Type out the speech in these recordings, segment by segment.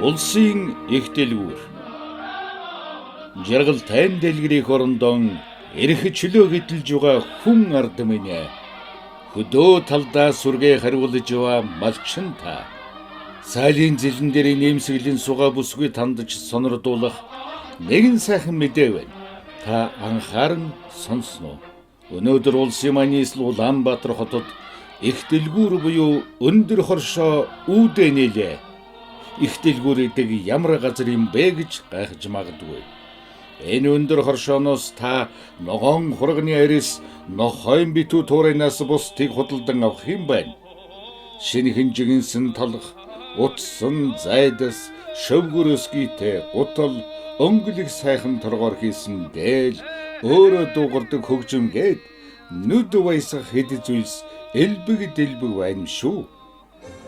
Улсын их дэлгүүр. Жаргал тайн дэлгэрийн хорондон эрх чөлөө гэдэлж байгаа хүн ард минь. Хөдөө талдаа сүргээ хариулж яваа малчин та. Сайлын зэлэн дээр нэмсэглэн сугаа бүсгүй тандж сонирдуулах нэгэн сайхан мэдээ байна. Та анхааран сонсноо. Өнөөдөр улсын маань нийслэл Улаанбаатар хотод их дэлгүүр буюу өндөр хоршоо үүдээ нээлээ. Их дэлгүүрийдэг ямар газар юм бэ гэж гайхаж магадгүй. Энэ өндөр хоршооноос та ногоон хурганы ариас нохойн битүү туурайнаас бусдыг худалдан авах юм байна. Шинэ хинжигэнсэн толгох, утсан зайдас, шөвгөрөсгийтэй гутал, өнгөлөг сайхан торгоор хийсэн дээл, өөрөө дуугардаг хөгжимгээд нүд баясах хэд зүйлс элбэг дэлбэг байна шүү.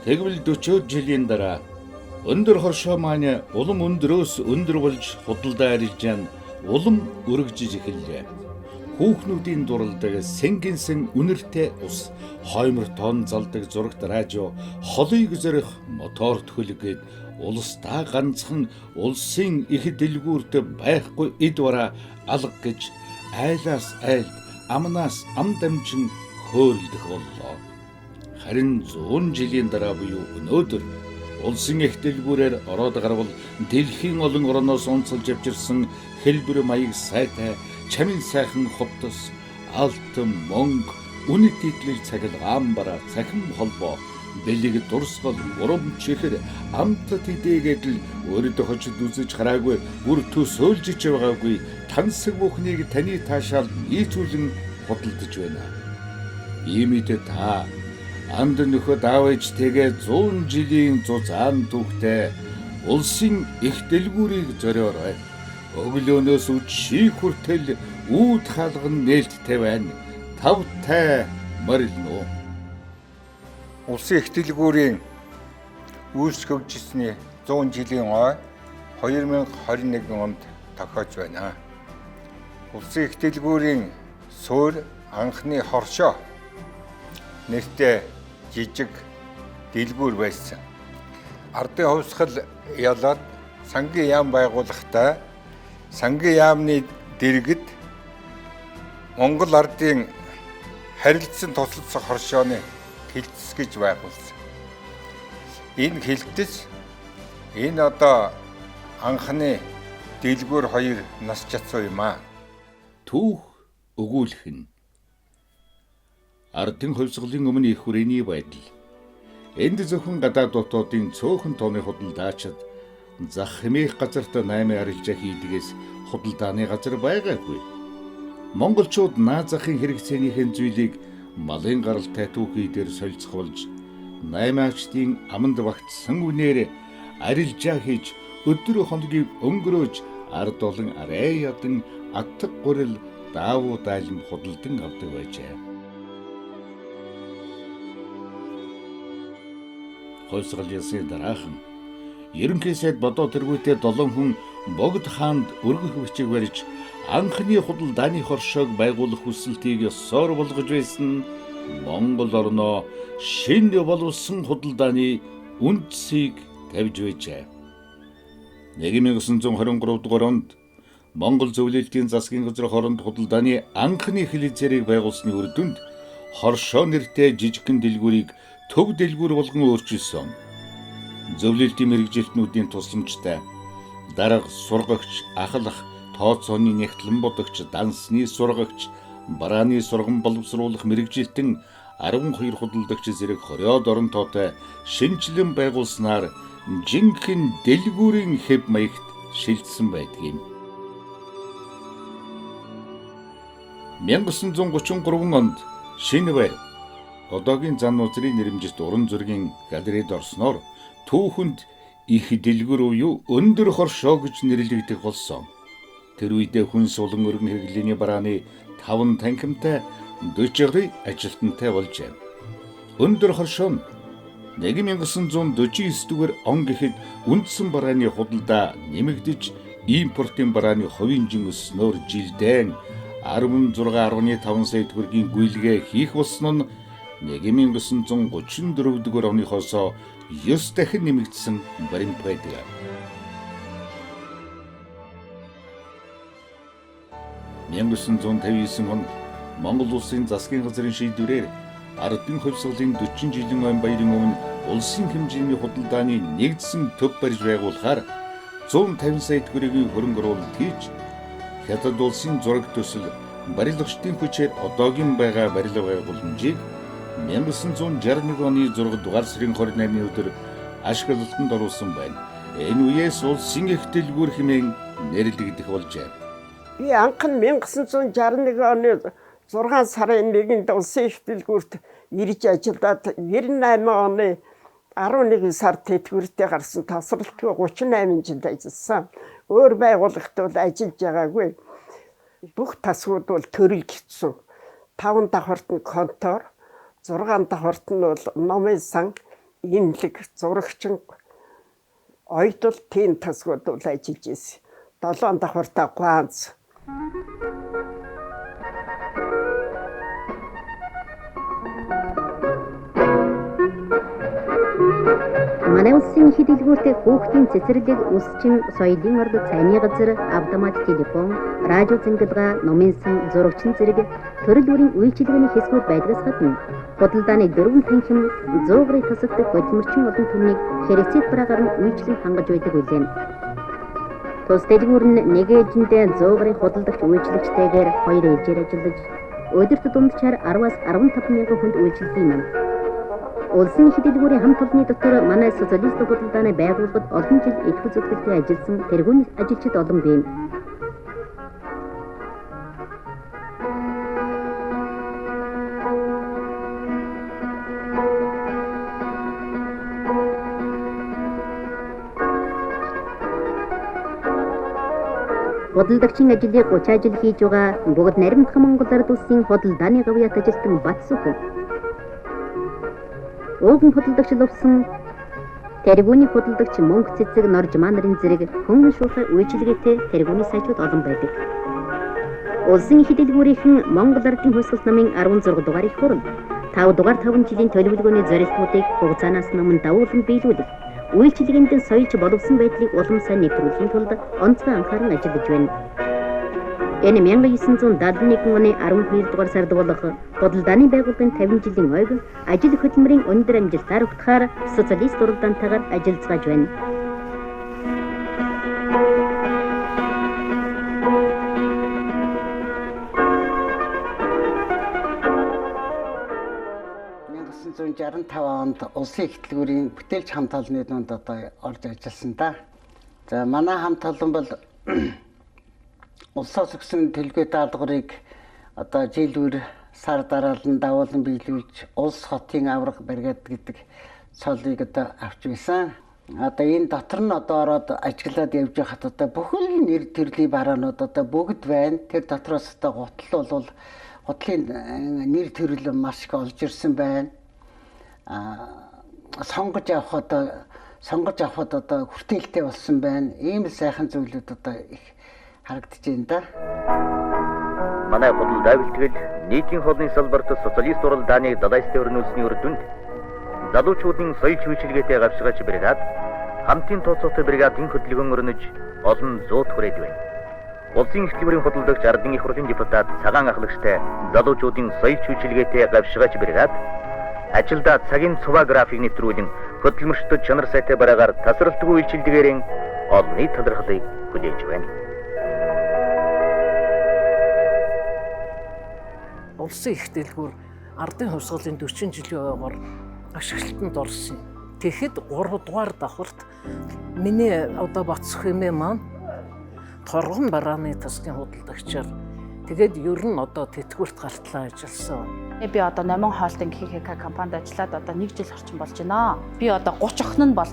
Тэгвэл 40 жилийн дараа өндөр хоршоо маань улам өндрөөс өндөр болж худалдаа арилжаан улам өргөжж эхэллээ. Хүүхнүүдийн дуралдаг сэнгэнсэн үнэртэй ус, хоймор тон залдаг зурагт радио, холыг зорих мотор төлөгээд улсдаа ганцхан улсын их дэлгүүрт байхгүй эд бараа алга гэж айлаас айлд, амнаас ам дамжин хөөрөлдөх боллоо. Харин 100 жилийн дараа буюу өнөөдөр улсын их дэлгүүрээр ороод гарвал дэлхийн олон орноос онцолж авчирсан хэлбэр маяг сайтай, чамин сайхан хувцас, алтан мөнгө, үнэт идлэл цагаан бараа, цахим холбоо, бэлэг дурсгал, урам чихэр, амтат идэгээд л өөрөдөө хочд үзэж хараагүй, бүр төсөөлж байгаагүй тансаг бүхнийг таны таашаал нийцүүлэн худалдаж байна. Иймит та анд нөхөд аав ээжтэйгээ 100 жилийн зузаан түүхтэй улсын их дэлгүүрийг зориорой. Өглөөнөөс үчиг хүртэл үүд хаалган нээлттэй байна. Тавтай морилно. Улсын их дэлгүүрийн үйлчлэгчсний 100 жилийн ой 2021 онд тохиож байна. Улсын их дэлгүүрийн суурь анхны хоршоо нэртэй жижиг дэлгүүр байсан. Ардын хувьсгал ялаад сангийн яам байгуулахдаа сангийн яамны дэргэд Монгол ардын харилцан туслалцах хоршооны хилцэс гэж байгуулсан. Энэ хилцэс энэ одоо анхны дэлгүүр 2 нас чадсан юм аа. Түүх өгүүлэх нь ардын хувьсгалын өмнө их хүрээний байдал. Энд зөвхөн гадаад дотоодын цөөхөн тооны худалдаачид зах хэмээх газарт 8 арилжаа хийдгээс худалдааны газар байгаагүй. Монголчууд наад захын хэрэгцээнийхэн зүйлийг малын гаралтай түүхий дээр солилцохолж 8 агчдын аманд багтсан үнээр арилжаа хийж өдөр хоногийг өнгөрөөж ард олон арай ядан атг гурил даавуу дайлан худалдан авдаг байжээ. Хувьсгал ясны дараахан ерөнхий сайд бодоо тэргүүтээ 7 хүн богд хаанд өргөх бичиг барьж анхны худалдааны хоршоог байгуулах хүсэлтийг ёсоор болгож байсан Монгол орноо шинэ боловсон худалдааны үндсийг тавьж байжээ. 1923 дугаар онд Монгол зөвлөлтийн засгийн газрын хооронд худалдааны анхны хэлэлцээрийг байгуулсны үр дүнд хоршоо нэртэй жижигхэн дэлгүүрийг төв дэлгүүр болгон өөрчилсөн. Зөвлөлтийн мэргэжилтнүүдийн тусламжтай дарга сургагч, ахлах, тооцооны нэгтлэн бодогч, дансны сургагч, барааны сургам боловсруулах мэргэжилтэн 12 худалдагч зэрэг 20-од оронтойтой шинжилэн байгуулснаар жинхэнэ дэлгүүрийн хэв маягт шилжсэн байдаг юм. 1933 онд шинэ байр одоогийн зан узрын нэрмжит уран зургийн галерейд орсноор түүхэнд их дэлгүүр буюу өндөр хоршоо гэж нэрлэгдэх болсон. Тэр үедээ хүнс улан өргөн хэрэглээний барааны 5 танхимтай 40 ажилтнтай болжээ. Өндөр хоршоо 1949-р он гэхэд үндсэн барааны худалдаа нэмэгдэж импортын барааны хувийн жин өснөөр жилдээ 16.5 сая төгрөгийн гүйлгээ хийх болсон нь 1934 оныхоос 9 дахин нэмэгдсэн баримт байдаг. Мянгасын 1959 онд Монгол улсын засгийн газрын шийдвэрээр ардын хувьсгалын 40 жилийн өн баярын өмнө улсын хэмжээний худалдааны нэгдсэн төв барьж байгуулахаар 150 сая төгрөгийн хөрөнгө оруулалт хийж хятад улсын зураг төсөл барилгачдын хүчээр одоогийн байгаа барилга байгууламжийг 1961 оны 6 дугаар сарын 28-ны өдөр ашиглалтанд оруулсан байна. Энэ үеэс улсын их дэлгүүр хэмээн нэрлэгдэх болжээ. Би анхан 1961 оны 6 сарын 1-нд улсын их дэлгүүрт ирж ажиллаад 98 оны 11 сард тэтгэвртэй гарсан тасралтгүй 38 жил ажилласан. Өөр байгууллагт бол ажиллаж байгаагүй. Бүх тасгууд бол төрөлгдсөн. 5 давхарт нь контор, 6 давхарт нь бол номын сан, имлэг, зурагчин, ойдол тийм тасгууд бол ажиллаж ирсэн. 7 давхартаа ганц. Манай улсын их дэлгүүрт хүүхдийн цэцэрлэг, үсчин, соёлын орд, цайны газар, автомат телефон, радио зэнгэлгээ, номын сан, зурагчин зэрэг төрөл бүрийн үйлчилгээний хэсгүүд байдгаас гадна худалдааны 4 танхим 100 гаруй тасагт хөдөлмөрчин олон түмнийг хэрэгцээт бараагаар нь үйлчлэн хангаж байдаг үлээн. Тус дэлгүүр нь нэг ээжиндээ 100 гаруй худалдагч үйлчлэгчтэйгээр 2 ээлжээр ажиллаж өдөрт дунджаар 10-аас 15 мянган хүнд үйлчилдэг юм. Улсын их дэлгүүрийн хамт олонны дотор манай социалист худалдааны байгууллагад олон жил их үзэгдэлтэй ажилласан тэргүүний ажилчид олон бий. Худалдагчийн ажлыг 30 жил хийж байгаа бүгд наримтхан Монгол Ард улсын худалдааны гавьяат ажилтан Батсүх. Ууган худалдагч лувсан тэргүүний худалдагч мөнгө цэцэг норжмаа нарын зэрэг хүн шуурхай үйлчилгээтэй тэргүүний сайжууд олон байдаг. Улсын их дэлгүүрийнхэн Монгол Ардын хувьсгал намын 16 дугаар их хурал 5 дугаар 5 жилийн төлөвлөгөөний зорилтуудыг хугацаанаас өмнө давуулан биелүүлэх, үйлчилгээнд соёлж боловсон байдлыг улам сайн нэвтрүүлэхийн тулд онцгой анхааран ажиллаж байна. Энэ 1971 оны 12 дугаар сард болох худалдааны байгууллагын 50 жилийн ойг ажил хөдөлмөрийн өндөр амжилтаар хүртэхээр социалист уралдаантайгаар ажиллаж байна. онд улсын их дэлгүүрийн бүтээлч хамт олонны дунд одоо орж ажилласан да. За манай хамт олон бол улсаас өгсөн төлгөө даалгаврыг одоо жилүүр сар дараалан давуулан биелүүлж улс хотын авраг баригад гэдэг цолыг одоо авч байсан. Одоо энэ дотор нь одоо ороод ажиглаад явж байхад одоо бүхэл нэр төрлийн бараанууд одоо бүгд байна. Тэр дотроос одоо гутал бол гутлын нэр төрөл маш их олж ирсэн байна. Сонгож авахд одоо хүртээлтэй болсон байна. Ийм л сайхан зүйлүүд одоо их харагдаж байна да. Манай худалдаа бэлтгэл нийтийн холны салбарт социалист уралдааны дадаистай өрнүүлсний үр дүнд залуучуудын соёл чүйчилгээтэй гавшгаач бригад хамтын тооцоотой бригадын хөдөлгөөн өрнөж олон зуут хүрээд байна. Улсын их дэлгүүрийн худалдагч ардын их хурлын депутат цагаан ахлагчтай залуучуудын соёл чүйчилгээтэй гавшгаач бригад ажилдаа цагийн цуваа график нэвтрүүлэн хөдөлмөрчдөд чанар сайтай бараагаар тасралтгүй үйлчилдээгээрэн олонний талархлыг хүлээж байна. Улсын их дэлгүүр ардын хувьсгалын 40 жилийн ойгоор ашиглалтанд орсон. Тэгэхэд 3 дугаар давхарт миний одоо Батсүх хэмээн маань торгон барааны тасгийн худалдагчаар тэгээд ер нь одоо тэтгэврт гартлаа ажилласан. Би одоо Номон Холдинг ХХК компанид ажиллаад одоо 1 жил орчим болж байна. Би одоо 30 охин нь бол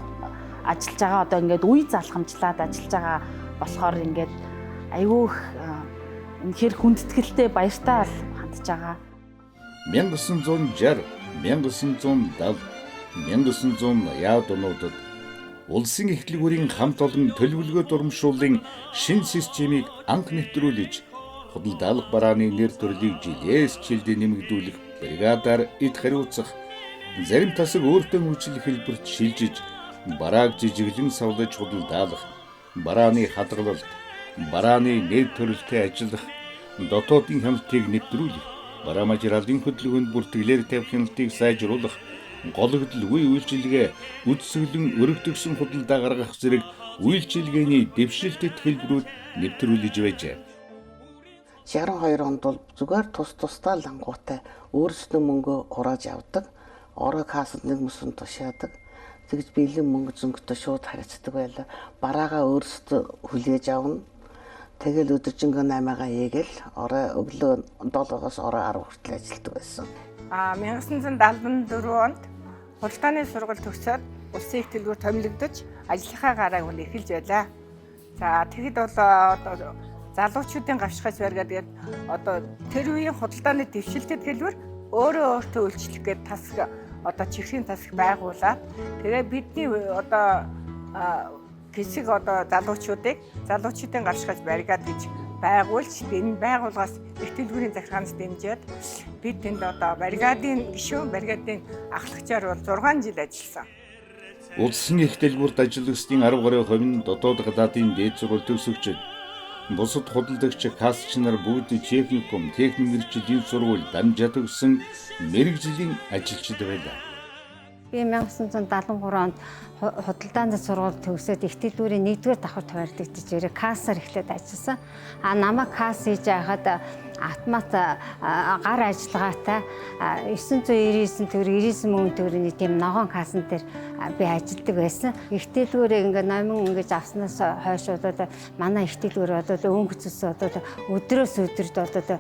ажиллаж байгаа одоо ингээд үе залхамжлаад ажиллаж байгаа болохоор ингээд айгүй үнэхээр хүндэтгэлтэй баяртай хандж байгаа. 1960 1970, 1980 онуудад улсын их дэлгүүрийн хамт олон төлөвлөгөө дурамшууллын шин системийг анх нэвтрүүлж худалдаалах барааны нэр төрлийг жилээс жилдээ нэмэгдүүлэх, бригадаар эд хариуцах, зарим тасаг өөртөө үйлчлэх хэлбэрт шилжиж, барааг жижиглэн савлаж худалдаалах, барааны хадгалалт, барааны нэр төрөлтэй ажиллах, дотоодын хяналтыг нэвтрүүлэх, бараа мажралын хөдөлгөөнд бүртгэлээр тавих хяналтыг сайжруулах, гологдлгүй үйлчилгээ, үдсгэлэн өргөдөгсөн худалдаа гаргах зэрэг үйлчилгээний дэвшилтэт хэлбэрүүд нэвтрүүлж байжээ. 62 онд бол зүгээр тусдаа лангуутай өөрсдөө мөнгө урааж авдаг. Ороо кассад нэг мөсөн тушаадаг. Тэгж бэлэн мөнгө зөнгөтэй шууд харьцдаг байлаа. Бараагаа өөрсдөө хүлээж авна. Тэгэл өдөржингөө 8-аагаа хийгээл ороо өглөө 7-оос ороо 10 хүртэл ажилладаг байсан. 1974 онд худалдааны сургалт төгсөөд улсын их дэлгүүр томилогдож ажлынхаа гарааг нь эхэлж байлаа. За тэгэхэд бол одоо залуучуудын гавшгаж барьгаад тэгээд одоо тэр үеийн худалдааны дэвшилтэд хэлбэр өөртөө үйлчлэх гээд тасаг одоо чихрийн тасаг байгуулад тэгээ бидний одоо хэсэг одоо залуучуудын гавшгаж барьгаад гэж байгуулж энэ байгууллагаас их дэлгүүрийн захиргаанаас дэмжиж бид тэнд одоо бригадын гишүүн бригадын ахлагчаар бол 6 жил ажилласан. Улсын их дэлгүүрт ажиллагчдын 10% нь дотоод гадаадын дээд сургууль төгсөгчд, бусад худалдагч кассч нар бүгд техникум, техник мэргэжлийн сургууль дамжаад өгсөн мэргэжлийн ажилчид байлаа. Би 1973 онд худалдааны сургууль төгсөөд их дэлгүүрийн 1-р давхар тойрогдож ирээ кассаар эхлээд ажилласан. Намайг касс хийж байхад автомат гар ажиллагаатай 999 төгрөг 99 мөнгө төгрөгийн тийм ногоон кассан дээр би ажилладаг байсан. Их дэлгүүрээ ингээ номин ингэж авснаас хойш одоо манай их дэлгүүр одоо өнгө цэс одоо өдрөөс өдөрт одоо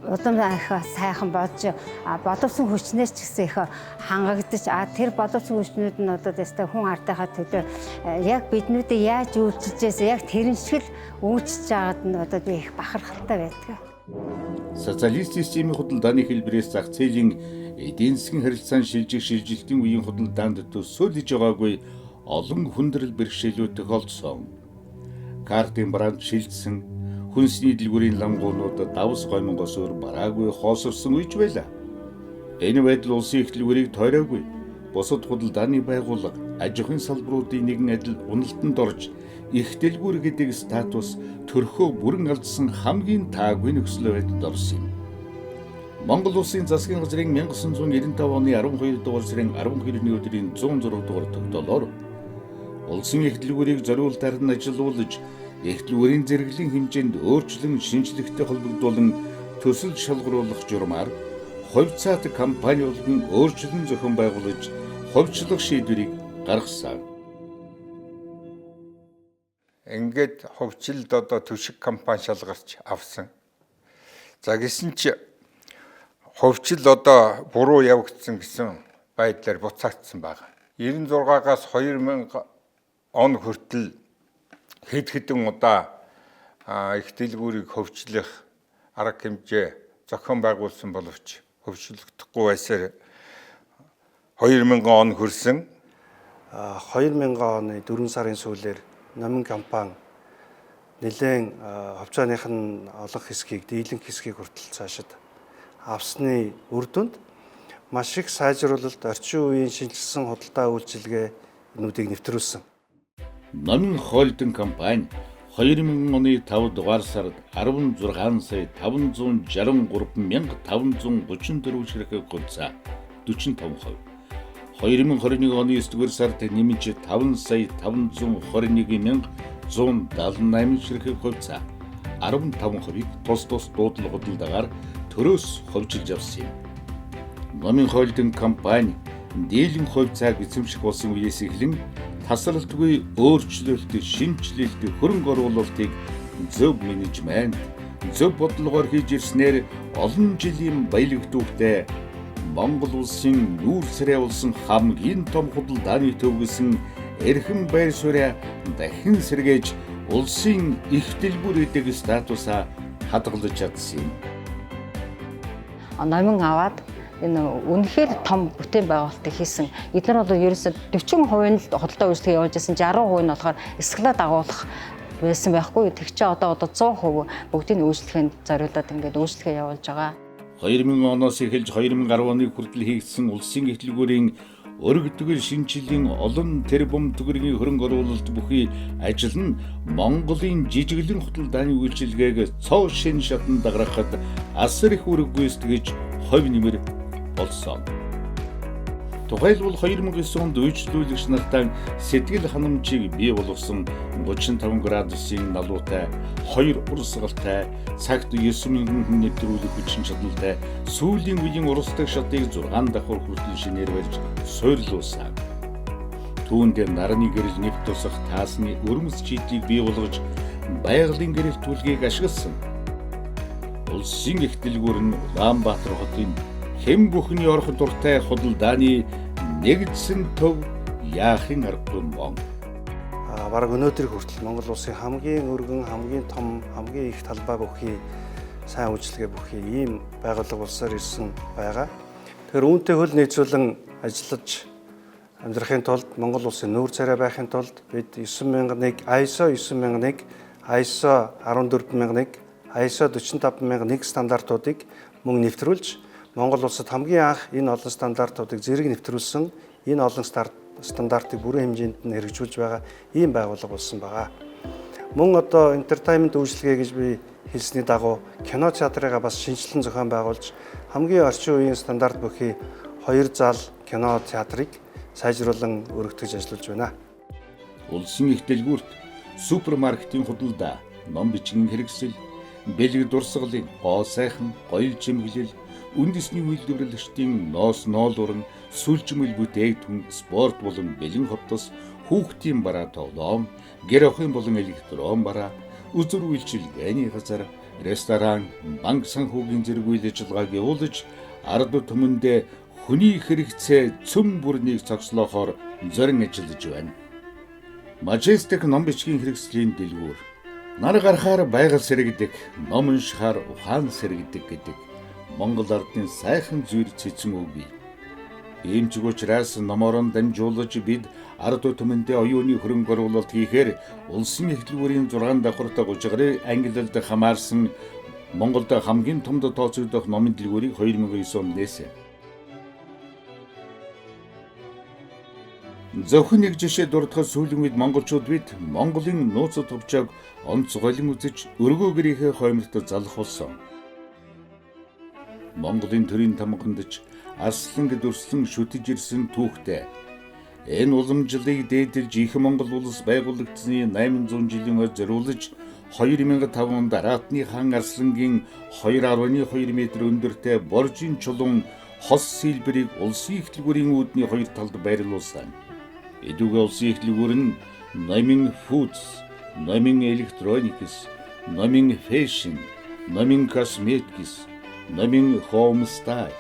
удам их сайхан болж боловсон хүчнээс ч гэсэн их хангагдаж тэр боловсон хүчнүүд нь одоо дэстэй хүн ардынхаа төлөө яг биднүүдээ яаж үйлчилжээс яг тэрэн шиг л үйлчилж байгаад нь одоо би их бахархалтай байдаг. Социалист системийн худалдааны хэлбэрээс зах зээлийн эдийн засгийн харилцаан шилжилтийн үеийн худалдаанд төсөөлж байгаагүй олон хүндрэл бэрхшээлүүд тохиолдсон. Картын бранд шилжсэн хүнсний дэлгүүрийн лангуунууд давс гомонгоос өөр бараагүй хоосорсон үеж байлаа. Энэ байдал улсын их дэлгүүрийг тойроогүй. Бусад худалдааны байгууллага, аж ахуйн салбаруудын нэгэн адил уналтанд орж, их дэлгүүр гэдэг статус төрхөө бүрэн алдсан хамгийн таагүй нөхцөл байдалд орсон юм. Монгол улсын засгийн газрын 1995 оны 12 дугаар сарын 12-ны өдрийн 106 дугаар тогтоолоор улсын их дэлгүүрийг зориултаар нь ажилуулж их дэлгүүрийн зэрэглэлийн хэмжээнд өөрчлөн шинжлэхтэй холбогдуулан төсөл шалгаруулах журмаар хувьцаат компани болгон өөрчлөн зохион байгуулж хувьчлах шийдвэрийг гаргасан. Ингээд хувьчилд одоо төшиг компани шалгарч авсан. За гэсэн чи хувьчил одоо буруу явагдсан гэсэн байдлаар буцаагдсан байна. 96-аас 2000 он хүртэл хэд хэдэн удаа их дэлгүүрийг хөвчлөх арга хэмжээ зохион байгуулсан боловч хөвчлөгдөхгүй байсаар 2000 он хүрсэн. 2000 оны 4 сарын сүүлээр номин компани нэлээд хувьцааных нь олох хэсгийг, дийлэнх хэсгийг хүртэл цаашид авсны үр дүнд маш их сайжруулалт, орчин үеийн шинжилсэн худалдаа үйлчилгээнүүдийг нэвтрүүлсэн. Номин холдинг компани 2000 оны 5 дугаар сард 16 сая 563,534 ширхэг хувьцаа 45%. 2021 оны 9 дугаар сард нэмж 5 сая 521,178 ширхэг хувьцаа 15%-ийг тус дуудлага худалдаагаар төрөөс хувьчилж авсан юм. Номин холдинг компани дийлэн хувьцааг эзэмших болсон үеэс эхлэн тасралтгүй өөрчлөлт, шинжилэлт, хөрөнгө оруулалтыг зөв менежмент, зөв бодлогоор хийж ирснээр олон жилийн баялаг түүхтэй Монгол улсын нүүр царай болсон хамгийн том худалдааны төв гэсэн эрхэм байр суурь дахин сэргээж улсын их дэлгүүр гэдэг статусаа хадгалж чадсан юм. Номин аваад энэ үнэхээр том бүтээн байгуулалтыг хийсэн. Эдгээр бол ерөөсөд 40% нь л хөдөлгөөн үйлчлэгээ явуулж байсан, 60% нь болохоор эсгэлээ дагуулах байсан байхгүй. Тэг чи одоо 100% бүгдийг нь үйлчлэгэнд зориулаад ингээд үйлчлэгээ явуулж байгаа. 2000 оноос эхэлж 2010 оны хүртэл хийгдсэн улсын эхлэлгүүрийн өргөдгөл шинжилийн олон тэрбум төгрөгийн хөрөнгө оруулалт бүхий ажил нь Монголын жижиглэн худалдааны үйлчилгээг цоо шин шатанд дагаргахад асар их үүрэг гүйцэтгэж хувь нэмэр болсон. Тухайлбал 2009 онд үйлчлүүлэгч нартай сэтгэл ханамжийг бий болгосон 35 градусын налуутай, 2 урсгалтай, цагт 9000 хүн нэвтрүүлэх хүчин чадалтай сүүлийн үеийн урсдаг шатыг 6 давхар хүртэл шинээр барьж суйрлуулсан. Түүнд нарны гэрэл нэвт тусах таасны өрмөц чиглэлийг бий болгож байгалийн гэрэл түлхийг ашигласан. Улсын их дэлгүүр нь Улаанбаатар хотын хэм бүхний орох дуртай худалдааны нэгдсэн төв яахын аргагүй мөн. Бараг өнөөдөр хүртэл Монгол улсын хамгийн өргөн, хамгийн том, хамгийн их талбай бүхий сайн үйлчлэгээ бүхий ийм байгууллага улсаар ирсэн байгаа. Тэгэхээр үүнтэй хөл нийцүүлэн ажиллаж амьдрахын тулд Монгол улсын нүүр царай байхын тулд бид 9001, ISO 9001, ISO 14001, ISO 45001 стандартуудыг мөн нэвтрүүлж Монгол улсад хамгийн анх энэ олон стандартуудыг зэрэг нэвтрүүлсэн энэ олон стандартыг бүрэн хэмжээнд нь хэрэгжүүлж байгаа ийм байгууллага болсон байгаа. Мөн одоо entertainment үйлчилгээ гэж би хэлсний дагуу кино театрыгаа бас шинжилэн зохион байгуулж хамгийн орчин үеийн стандарт бүхий 2 зал кино театрыг сайжруулан өргөтгөж ажиллаж байна. Улсын их дэлгүүрт супермаркетын худалдаа, ном бичгийн хэрэгсэл, бэлэг дурсгалын гоо сайхан, гоёл чимэглэл, үндэсний үйлдвэрлэгчдийн ноос ноолуран, сүлжмэл бүтээгдэхүүн, спорт болон бэлэн ховтос, хүүхдийн бараа тоглоом, гэр охин болон электрон бараа, үзүр үйлчилгээний газар, ресторан, банк санхүүгийн зэрэг үйл ажиллагааг явуулж, ард түмэндээ хүний хэрэгцээ цөм бүрнийг цогцлоохоор зорин ажиллаж байна. Majestic ном бичгийн хэрэгслийн дэлгүүр. Нар гарахаар байгаль сэргдэг, ном уншихаар ухаан сэргдэг гэдэг Монгол ардын сайхан зүйл цэцэн үг бий. Ийм ч учраас номорон дамжуулж бид ард түмэндээ оюуны хөрөнгө оруулалт хийхээр улсын эхлэлгүүрийн 6 давхартай 30 ангилалд хамаарсан Монголд хамгийн томд тооцогдох номын дэлгүүрийг 2009 онд нээсэн. Зөвхөн нэг жишээ дурдахад сүүлийн үед монголчууд бид Монголын нууц төвчөөг онцгойлон үзэж өргөөгөрийнхээ хойморт залах болсон. Монголын төрийн тамгандж арслан дүрслэн шүтэж ирсэн түүхтэй. Энэ уламжлалыг дээдэлж их Монгол улс байгуулагдсны 800 жилийн өмнө зориулж 2005 онд Аратны хаан Арслангийн 2.2 м өндөртэй боржийн чулуун хос сэлбэрийг улсын эхлэлгүүрийн үүдний хоёр талд байрлуулсан. Эдүгэ улсын эхлэлгүүр нь номын foods, номын electronics, номын fashion, номын cosmetics, номын homestay,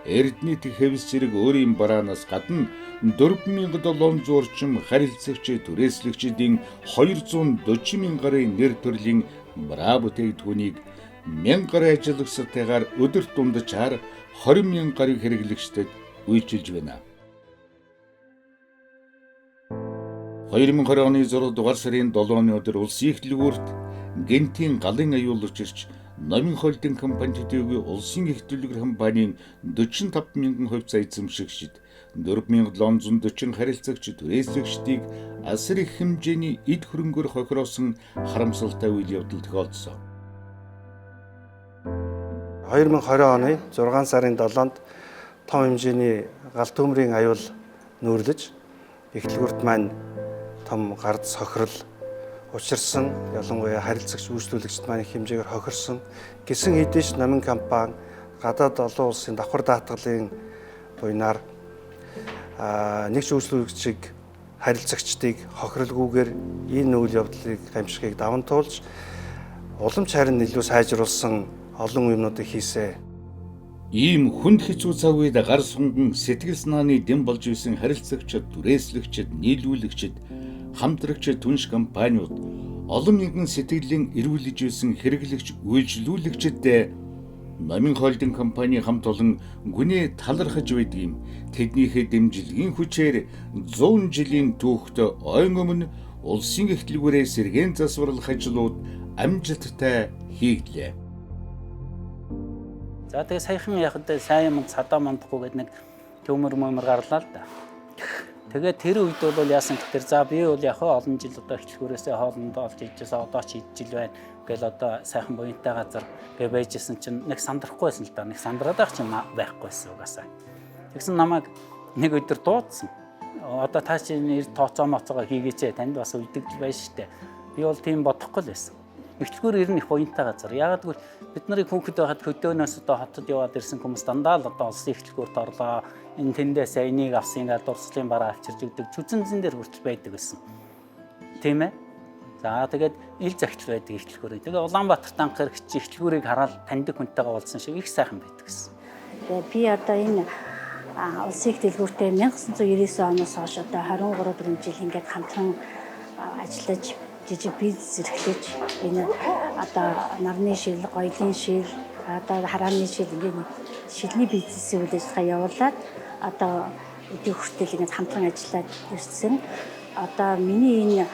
эрдэнэ хэвс зэрэг өөрийн бараанаас гадна 4700 орчим харилцагч түрээслэгчдийн 240,000 гарын нэр төрлийн бара бүтээгдэхүүнийг 1000 гарын ажиллагчдаар өдөрт дундчаар 20,000 гарын хэрэглэгчдэд үйлчилж байна. 2020 оны 6 дугаар сарын 7-ны өдөр улсын эхлэлгүүрт Гэнтийн галын аюулч ирж номын холдинг компани төдийгүй улсын их төлөвлөгөө компанийн 45,000 хувьцаа эзэмшигчид 4,740 харилцагч түрээслэгчдийг асар их хэмжээний эд хөрөнгөөр хохироосон харамсалтай үйл явдал тохиолдсон. 2020 оны 6 сарын 7-нд том хэмжээний гал төмрийн аюул нүүрлэж эхлэлгүүрт маань том гарц хохирол учирсан, ялангуяа харилцагч үйлчлүүлэгчид маань хэмжээгээр хохирсон. Гэсэн хэдийч номын компани гадаад олон улсын давхар даатгалын буйнаар нэг ч үйлчлүүлэгчийг харилцагчдыг хохиролгүйгээр энэ үйл явдлыг хамжихыг даван туулж уламж харин илүү сайжруулсан олон юмнуудыг хийсэн. Ийм хүнд хэцүү цаг үед гар сунган сэтгэл санааны дэм болж исэн харилцагчид, түрээслэгчид, нийлүүлэгчид, хамтрагч түнш компаниуд олон мянган сэтгэлийн эрүүлж исэн хэрэглэгч үйлчлүүлэгчдэд Номын холдинг компани хамт олон гүнээ талархаж байдаг юм. Тэднийхээ дэмжлэгийн хүчээр 100 жилийн түүхт ойн өмнө улсын их дэлгүүрээ сэргээн засварлах ажлууд амжилттай хийгдлээ. За тэгээ саяхан яхад сайн юм цадаа мандахгүй гэдэг нэг төмөр гарлаа л да. Тэгээд тэр үед бол яасан гэхээр за би бол яг олон жил одоо эхлэхүүрээсээ хоолндоо олж ижсэн одоо ч идэж ил байна. Тэгэл одоо сайхан буянтай газар гэ байжсэн чинь нэг сандрахгүй байсан л да. Нэг сандраад байх чинь байхгүйсэн угаасаа. Тэгсэн намайг нэг өдөр дуудсан. Одоо та чи нэр тооцоо моцоогоо хийгээч танд бас үлдэж байж штэ. Би бол тийм бодохгүй л байсан. Эхлэхүүр ер нь их буянтай газар. Ягаад гэвэл бид нарыг хүүхэд байхад хөдөөнөөс одоо хотод яваад ирсэн хүмүүс дандаа л одоо улсын эхлэхүүрт орлоо. Энэ тэндээс энийг авсан ингээд дурслын бараа авчирж өгдөг. Чүцэнзэн дээр хүртэл байдаг гэсэн. Тийм ээ. За тэгээд ил захидал байдаг эхлэхүүрээ. Тэгээ Улаанбаатарт анх ирэх чи эхлэхүүрийг хараад таньдаг хүнтэйгээ уулзсан шиг их сайхан байдаг гэсэн. Тэгээ би одоо энэ улсын их дэлгүүртээ 1999 оноос хойш одоо 23 жил ингээд хамтран ажиллаж жижиг бизнес эрхлэж энэ одоо нарны шил, гоёлын шил, одоо харааны шил ингээд шилний бизнесийн үйл ажиллагаа явуулаад одоо өдөө хүртэл ингээд хамтран ажиллаад ирсэн. Одоо миний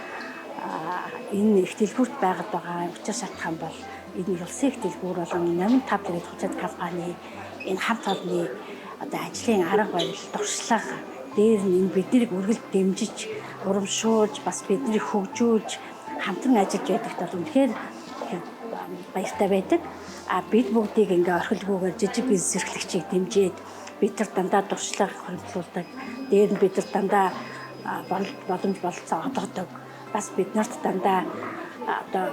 энэ их дэлгүүрт байгаад байгаа учир шалтгаан бол энэ улсын их дэлгүүр болон Номын Тав гэдэг хүчит компани энэ хамт олонны одоо ажлын арга барил, туршлага дээр нь биднийг үргэлж дэмжиж, урамшуулж, бас биднийг хөгжүүлж хамтран ажиллаж байдагт бол үнэхээр баяртай байдаг. Бид бүгдийг ингээ орхилгүйгээр жижиг бизнес эрхлэгчийг дэмжиж, бид нар дандаа туршлага хөрвүүлдэг. Дээр нь бид нар дандаа боломж болцоо олгодог. Бас бид нарт дандаа одоо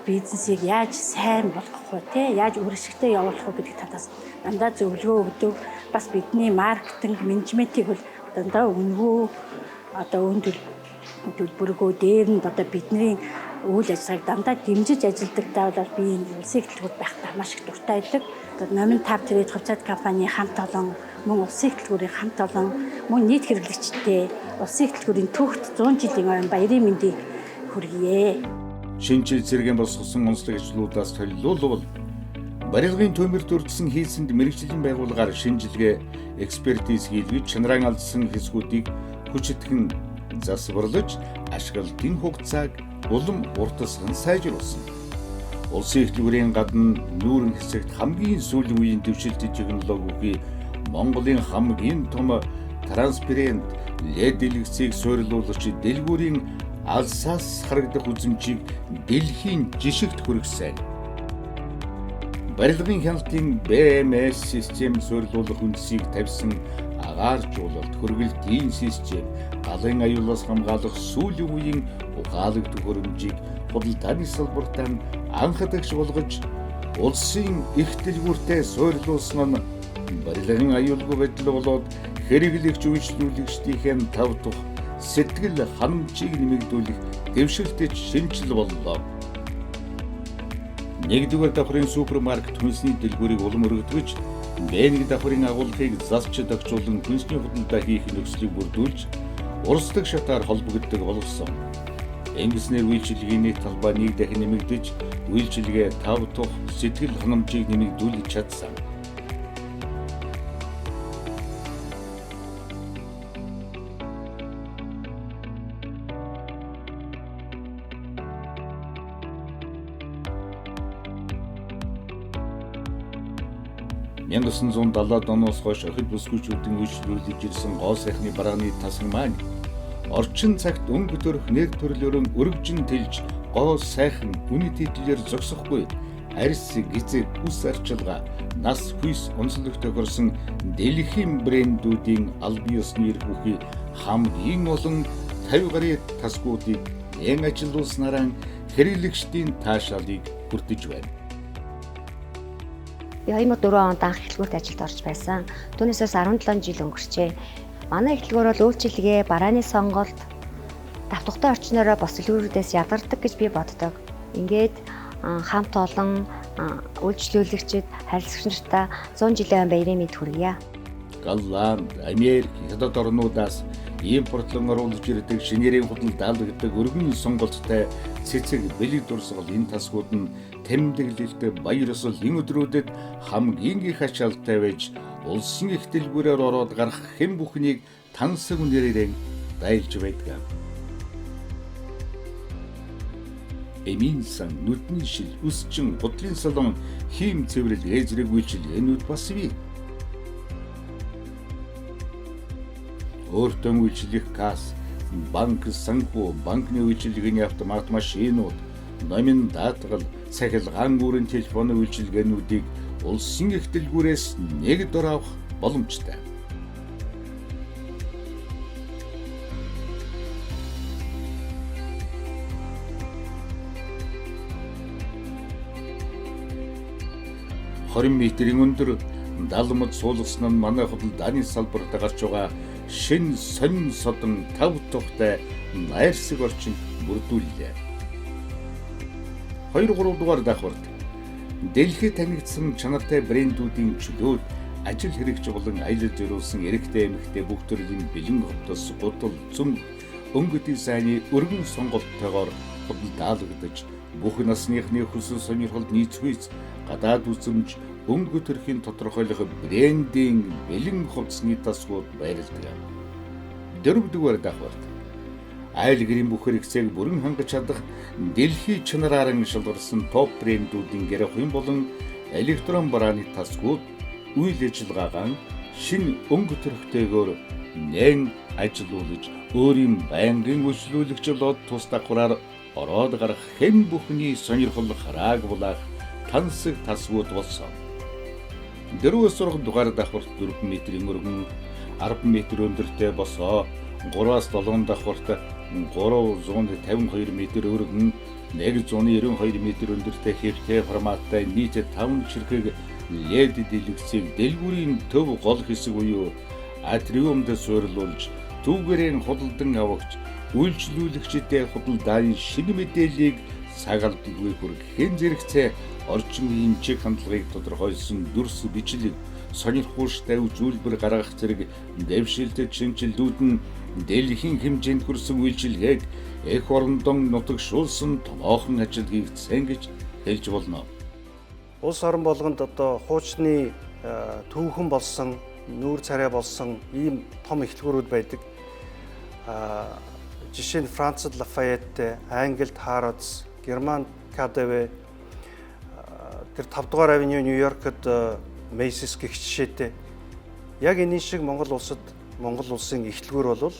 бизнесийг яаж сайн болгох вэ, те яаж үргэлжлэхдээ явуулах вэ гэдэг талаас дандаа зөвлөгөө өгдөг. Бас бидний маркетинг, менежментийг бол дандаа өнгөө одоо төлбөргөө дээр нь одоо бидний үйл ажиллагааг дандаа дэмжиж ажилладаг таавал би энэ улсын их дэлгүүрт байхдаа маш их дуртай байдаг. Номын Тав тэгээд хувьцаат компани хамт олон мөн улсын их дэлгүүрийн хамт олон мөн нийт хэрэглэгчтэй улсын их дэлгүүрийн түүхт 100 жилийн ойн баярын мэндийг хүргье. Шинжил зэргийн босгосон онцлог ажлуудаас төлөвлөл барилгын төмөр дүрдсэн хийсэнд мэрэгжлийн байгууллагаар шинжилгээ, экспертиз хийлгэж чанараа алдсан хэсгүүдийг хүчитгэн засварлаж ашиглалтын хугацааг улам уртасган сайжруулсан. Улсын их дэлгүүрийн гадна нүүрэн хэсэгт хамгийн сүүлийн үеийн дэвшилт технологийн Монголын хамгийн том транспарент LED дэлгэцийг суйрлуулж дэлгүүрийн алсаас харагдах үзмжийг дэлхийн жишигт хүргэсэн. Барилгын хяналтын BMS систем суйрлуулах үндсийг тавьсан агааржуулалт, хөргөлтийн систем, галын аюулаас хамгаалах сүүлийн үеийн ухаалагдах хөрөмжийг худалдааны салбартаа анхадагч болгож улсын их дэлгүүртээ суйрлуулсан нь барилгын аюулгүй байдал болоод хэрэглэгч үйлчлүүлэгчдийн тав тух сэтгэл ханамжийг нэмэгдүүлэх дэвшилтэд шинжил боллоо. Нэгдүгээр давхрын супермаркет хүнсний дэлгүүрийг улам өргөдгөж, Б1 давхрын агуулгыг засч дагжуулан хүнсний худалдаа хийх нөхцөлийг бүрдүүлж, урсдаг шатаар холбогддог болгосон. Ингэснээр үйлчилгээний нийт талбай нэг дахин нэмэгдэж, үйлчилгээ тав тух сэтгэл ханамжийг нэмэгдүүлж чадсан. (1970-аад оноос хойш охид бүсгүйчүүдийн үйлчлүүлж ирсэн гоо сайхны барааны тасган маань орчин цагт өнгө төрөх нэр төрлөөрөн өргөжин тэлж гоо сайхан үнэт хэдлээр зогсохгүй арьс гизэг ус арчилгаа нас хүйс онцлог тохирсон дэлхийн брэндүүдийн аль биесний эрх бүхий хамгийн олон 50 гаруй тасгуудыг эн ажиллуулснараа хэрэглэгчдийн таашаалыг хүртэж байна. 2004 онд анх эхлэлгүүрт ажилд орж байсан. Түүнээсээс 17 жил өнгөрчээ. Манай эхлэлгүүр бол үйлчилгээ, барааны сонголт, давтахтай орчноороо бос дэлгүүрүүдээс ядардаг гэж би боддог. Ингээд хамт олон үйлчлүүлэгчид, харилцагч нартаа 100 жилийн баярын мэд хүргье. Голланд, Америк, Хятад орнуудаас импортлон оруулж ирдэг шинээрийн худал даалгаддаг өргөн сонголттой цэцэг бэлэг дурсгал энэ тасгууд нь тэмдэглэлт баяр ёслол энэ өдрүүдэд хамгийн их ачаалттай байж улсын их дэлгүүрээр ороод гарах хэн бүхнийг тансаг үнээрээ дайлж байдаг. Эминсан нүдний шил үсчин худлын салон хийм цэврэл ээзрэг үйлчилгээнүүд бас бий. Өөртөө үйлчлэх касс, банк, санхүү, банкны үйлчилгээний автомат машинууд, номин даатгал, цахилгаан гүрэн телефоны үйлчилгээнүүдийг улсын их дэлгүүрээс нэг дор авах боломжтой. метрийн өндөр 70 мод суулгасан нь манай худал дааны салбарт гарч байгаа шин сонин содон 5 тухтай найрсаг орчинд бүрдүүллээ. 2-3 дугаар давхарт дэлхийд танигдсан чанартай брэндүүдийн чөлөөт ажил хэрэгч болон аялал зориулсан эрэгтэй эмэгтэй бүх төрлийн бэлэн хотос гудал зүм өнгө дизайны өргөн сонголттойгоор худал даалгадаж бүх насныхны хүсэл сонирхолд нийцвэз гадаад үзэмж өнгө төрхийн тодорхойлох брендийн бэлэн хувцсны тасгууд байрладаг. 4-р давхарт айл гэрийн бүх хэрэгцээг бүрэн хангаж чадах дэлхийн чанараар шалгарсан топ брэндүүдийн гэрхэн болон электрон барааны тасгууд үйл ажиллагаагаан шинэ өнгө төрхтэйгээр нэн ажиллуулж өөрийн байнгын үйлчлүүлэгч болоод тус давхраар ороод гарах хэн бүхний сонирхол харааг булаах тансаг тасгууд болсон. 4-р дугаар давхарт 4 метрийн өргөн 10 метр өндөртэй босоо 3-7 давхарт 352 метр өргөн 192 метр өндөртэй хэвтэй форматтай нийт 5 ширхэг LED дэлгэцийг дэлгүүрийн төв гол хэсэг буюу атриумд суйрлуулж түүгээрэн худалдан авагч үйлчлүүлэгчдээ худал дааны шинэ мэдээллийг сагалдаггүй хүргэхэн зэрэгцээ орчин үеийн чиг хандлагыг тодорхойлсон дүрс бичлэг сонирхолтой үзүүлбэр гаргах зэрэг дэвшилтэд шинжилгүүд нь дэлхийн хэмжээнд хүрсэн үйлчилгээг эх орондон нутагшуулсан томоохон ажил хийгдсэн гэж хэлж болно. Улс орон болгонд одоо хуучны түүхэн болсон, нүүр царай болсон ийм том эхлэлгүүрүүд байдаг. Жишээ нь Францад Лафайетте, Англид Харадс, Германд КДВ, тэр 5 дугаар авеню Нью-Йоркд Macy's гэх жишээтэй. Яг энэ шиг Монгол улсын эхлэлгүүр бол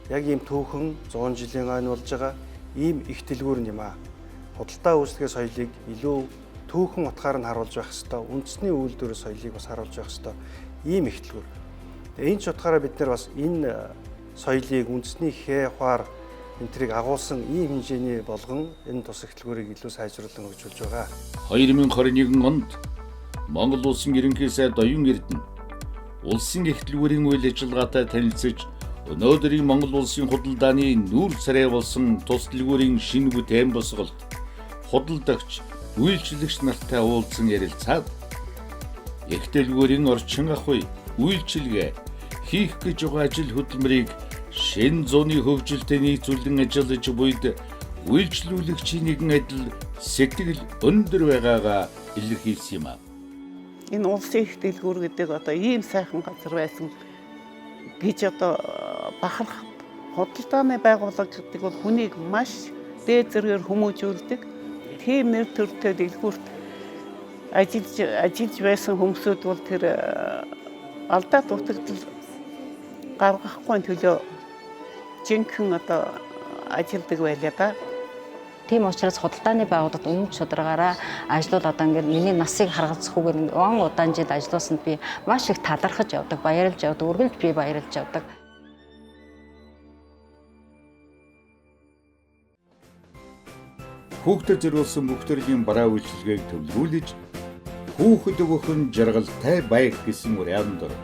яг ийм түүхэн 100 жилийн хойно болж байгаа ийм их дэлгүүр юм аа. Худалдаа үйлчлэгээ соёлыг илүү түүхэн утгаар нь харуулж байх хэвээр, үндэсний үйлдвэр соёлыг бас харуулж байх хэвээр ийм их дэлгүүр. Тэгээ энэ ч утгаараа бид нар бас энэ соёлыг үндэсний хээ хуар энтрийг агуулсан ийм хэмжээний болгон энэ тус эхлэлгүүрийг илүү сайжруулан хөгжүүлж байгаа. 2021 онд Монгол улсын ерөнхий сайд Оюун Эрдэнэ улсын эхлэлгүүрийн үйл ажиллагаатай танилцж өнөөдрийн Монгол улсын худал дааны нүүр царай болсон тус дэлгүүрийн шинэ бүтээн босголт худалдагч үйлчлэгч нартай уулзсан ярилцаад их дэлгүүрийн орчин ахуй үйлчилгээ хийх гэж байгаа ажил хөдөлмөрийг шинэ зууны хөгжилтэй нийцүүлэн ажиллаж буйд үйлчлүүлэгчийн нэгэн адил сэтгэл өндөр байгаагаа илэрхийлсэн юм аа. Энэ улсын их дэлгүүр гэдэг одоо ийм сайхан газар байсан гэж одоо бахарх худалдааны байгууллага гэдэг бол хүнийг маш дээд зэргээр хүмүүжүүлдэг. Тийм нэр төртэй дэлгүүрт ажиллаж байсан хүмүүсүүд бол тэр алдаа дутагдал гаргахгүй төлөө жинхэнэ одоо ажилдаг байлаа да. Тийм учраас худалдааны байгууллагад өмнө шударгаараа ажлууд одоо ингээд миний насыг харгалзахгүйгээр он удаан жил ажилласанд би маш их талархаж явдаг, баярлж явдаг, үргэлж би баярлж явдаг. Хүүхдэд зориулсан бүх төрлийн бараа үйлчилгээг төвлөрүүлж хүүхэд өгөх нь жаргалтай байг гэсэн уриалан дор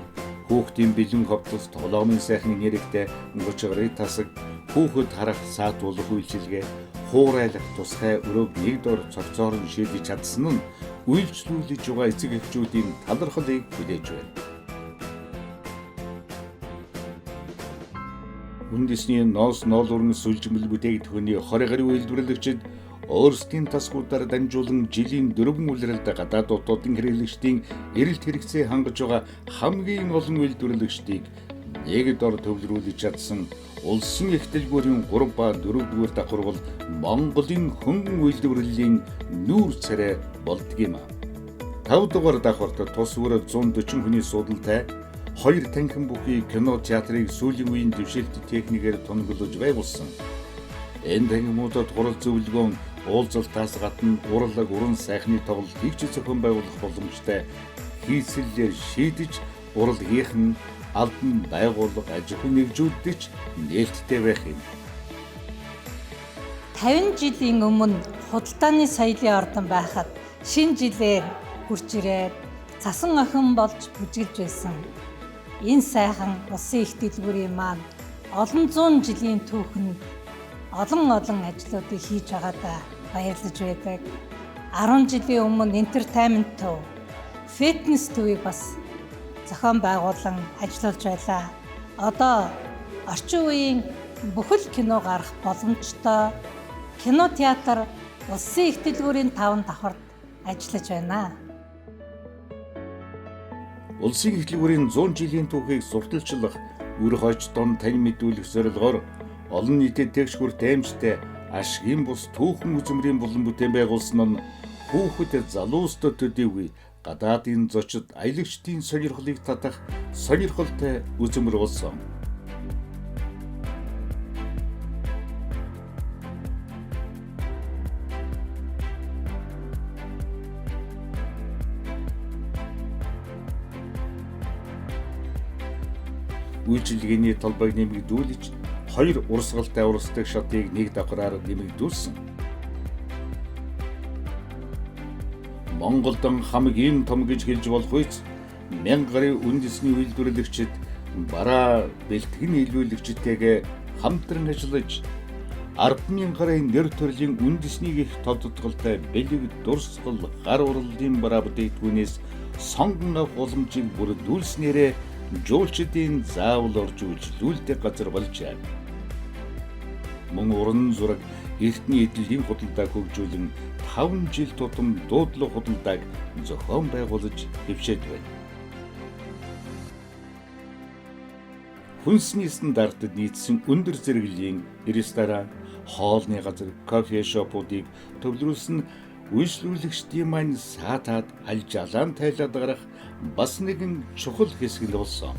хүүхдийн бэлэн ховтос тоглоомын сайхны нэрэгтэй гучгарын тасаг хүүхэд харах саатуулах үйлчилгээ хуурайлах тусгай өрөөг нэг дор цогцоор нь шийдэж чадсан нь үйлчлүүлж байгаа эцэг эхчүүдийн талархлыг хүлээж байна. үндэсний ноос ноолуурн сүлжмэл бүтээгдэхүүний 20 гаруй үйлдвэрлэгчид өөрсдийн тасгуудаар дамжуулан жилийн 4 улиралд гадаад дотоодын хэрэглэгчдийн эрэлт хэрэгцээ хангаж байгаа хамгийн олон үйлдвэрлэгчдийг нэг дор төвлөрүүлж чадсан улсын их дэлгүүрийн 3 ба 4-р давхар бол Монголын хөнгөн үйлдвэрлэлийн нүүр царай болдог юм. 5-р давхарт тус бүр 140 хүний судалтай 2 танхим бүхий кино театрыг сүүлийн үеийн дэвшилт техникээр тунгаглаж байгуулсан. Энэ танхимуудад гурал зөвлөгөөн уулзалтаас гадна урлаг уран сайхны тоглолт хийгч зохион байгуулах боломжтой хийцэлээр шийдэж урлагийнх нь албан байгууллага аж ахуйн нэгжүүддэж нээлттэй байх юм. 50 жилийн өмнө худалдааны соёлын ордон байхад шинэ жилээр хурж ирээд цасан охин болж бүжгэлж байсан. Энэ сайхан улсын их дэлгүүрийн маань олон зуун жилийн түүхэнд олон ажлуудыг хийж байгаадаа баярлаж байдаг. 10 жилийн өмнө entertainment төв, fitness төвийг бас зохион байгуулан ажиллаж байлаа. Одоо орчин үеийн бүхэл кино гарах боломжтой кино театр улсын их дэлгүүрийн 5 давхарт ажиллаж байна. Улсын их дэлгүүрийн 100 жилийн түүхийг сурталчлах, үр хойч дон тань мэдүүлэх зорилгоор олон нийтэд тэгш хүр таимжтай ашигын бус түүхэн үзмрийн булан бүтээн байгуулсан нь хүүхэд залуустад төдийгүй гадаадын зочид аялагчдын сонирхлыг татах сонирхолтой үзмэр болсон. Үйлчилгээний талбайг нэмэгдүүлж 2 урсгалтай урсдаг шатыг нэг давхраар нэмэгдүүлсэн. Монголд хамгийн том гэж хэлж болох үс 1000 гаруй үндэсний үйлдвэрлэгчид бараа бэлтгэн нийлүүлэгчтэйгээ хамтран ажиллаж 10,000 гаруй нэр төрлийн үндэснийг их тодтолтой бэлэг дурсгал гар урлалын бараа бүтээгдэхүүнээс сонгон авах боломжийг бүрдүүлснээрээ жуулчдын заавал орж үйлчлүүлдэг газар болжээ. Мөн уран зураг эртний эдлэгийн худалдааг хөгжүүлэн 5 жил тутам дуудлага худалдааг зохион байгуулж хэвшээд байна. Хүнсний стандартад нийцсэн өндөр зэрэглэлийн ресторан, хоолны газар, кофе шопуудыг төвлөрүүлсэн үйлчлүүлэгчдийн маань саатаад аль жалаан тайлаад гарах бас нэгэн чухал хэсэг болсон.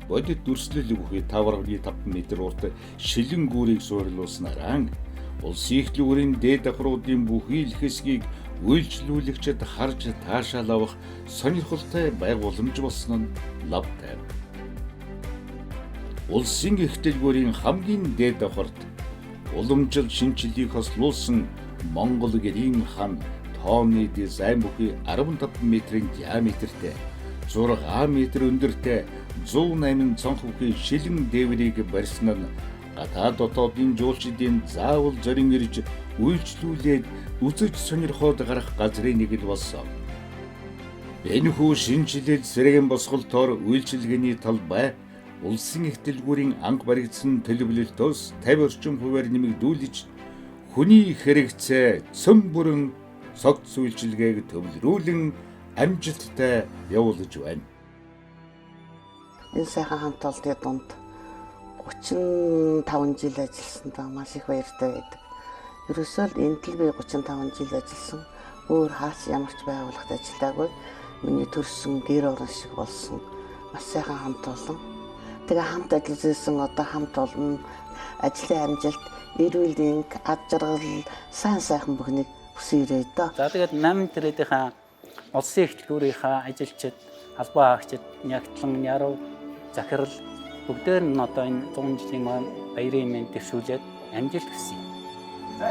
Бодит дүрслэл бүхий 5.5 м урт шилэн гүүрийг суурилуулснараа улсын их дэлгүүрийн дээд давхруудын бүхий л хэсгийг үйлчлүүлэгчид харж таашаал авах сонирхолтой байгууламж болсон нь лавтай. Улсын их дэлгүүрийн хамгийн дээд давхарт уламжил шинжилгээг хослуулсан Монгол гэрийн хан тооны дизайн бүхий 15 м-ийн диаметртэй 6 м өндөртэй 108 цонх бүхий шилэн дээврийг барьсан нь гадаад дотоодын жуулчдын заавал зорин ирж үйлчлүүлээд үзэж сонирхоод гарах газрын нэг л болсон. Энэхүү шинжилэл сэргэн босголтоор үйлчилгээний талбай улсын их дэлгүүрийн анх баригдсан төлөвлөлтөөс 50 орчим хувиар нэмэгдүүлж хүний хэрэгцээ цөм бүрэн цогц үйлчилгээг төвлөрүүлэн амжилттай явуулж байна. Энэ сайхан хамт олонны дунд 35 жил ажилласандаа маш их баяртай байдаг. Ерөөсөө л энэ л би 35 жил ажилласан. Өөр хаач ямар ч байгууллагад ажиллаагүй. Миний төрсөн гэр орон шиг болсон. Маш сайхан хамт олон. Тэгээ хамт ажиллаж ирсэн одоо хамт олон ажлын амжилт, эрүүл мэнд, ад жаргал, сайн сайхан бүхнийг хүсээрэй доо. За тэгээд 8 тэрээдийнхаа улсын их дэлгүүрийнхаа ажилчид, албан хаагчид, нягтлан, яруу, захирал бүгдээр нь одоо энэ 100 жилийн баярын мэнд дэвшүүлээд амжилт хүсье.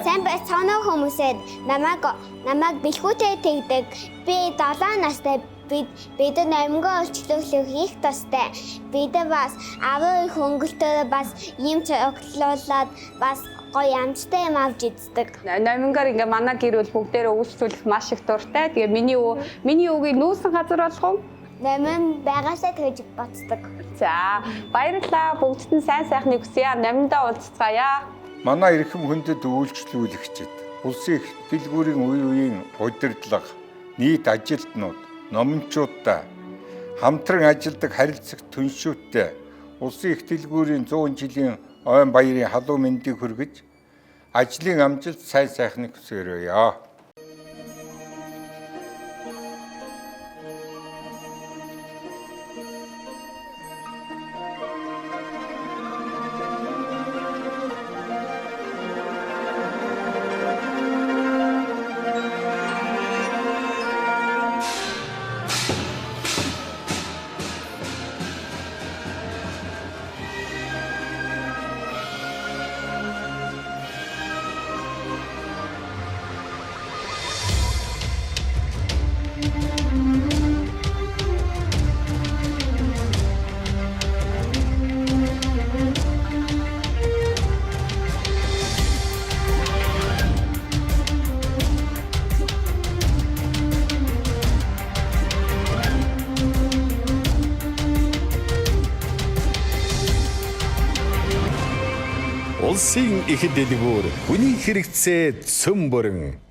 Сайн байцгаана хүмүүсээ намайг бэлгүүтэй тэгдэг. Би 7 настай. Бид намгаа олчлуулах хийх тустай. Бид бас аваа хөнгөлтөө бас юм цоглуулад бас гоё амттай юм авч үздэг. Намингаар ингээ манай гэр бүл бүгдээрээ үйлчлүүлэх маш их дуртай. Тэгээ миний үгийг нүүсэн газар болох уу? номин байгаасаа тэгж боддог. За баярлалаа. Бүгдд нь сайн сайхныг хүсье. Номиндоо уулзцаая. Манай эрхэм хүндэт үйлчлүүлэгчид, улсын их дэлгүүрийн үе үеийн удирдлага, нийт ажилтнууд, номинчуудаа хамтран ажилладаг харилцагч түншүүттэй улсын их дэлгүүрийн 100 жилийн ойн баярын халуун мэндийг хүргэж ажлын амжилт сайн сайхныг хүсээрээ. Улсын их дэлгүүр хүний хэрэгцээ цөм бүрэн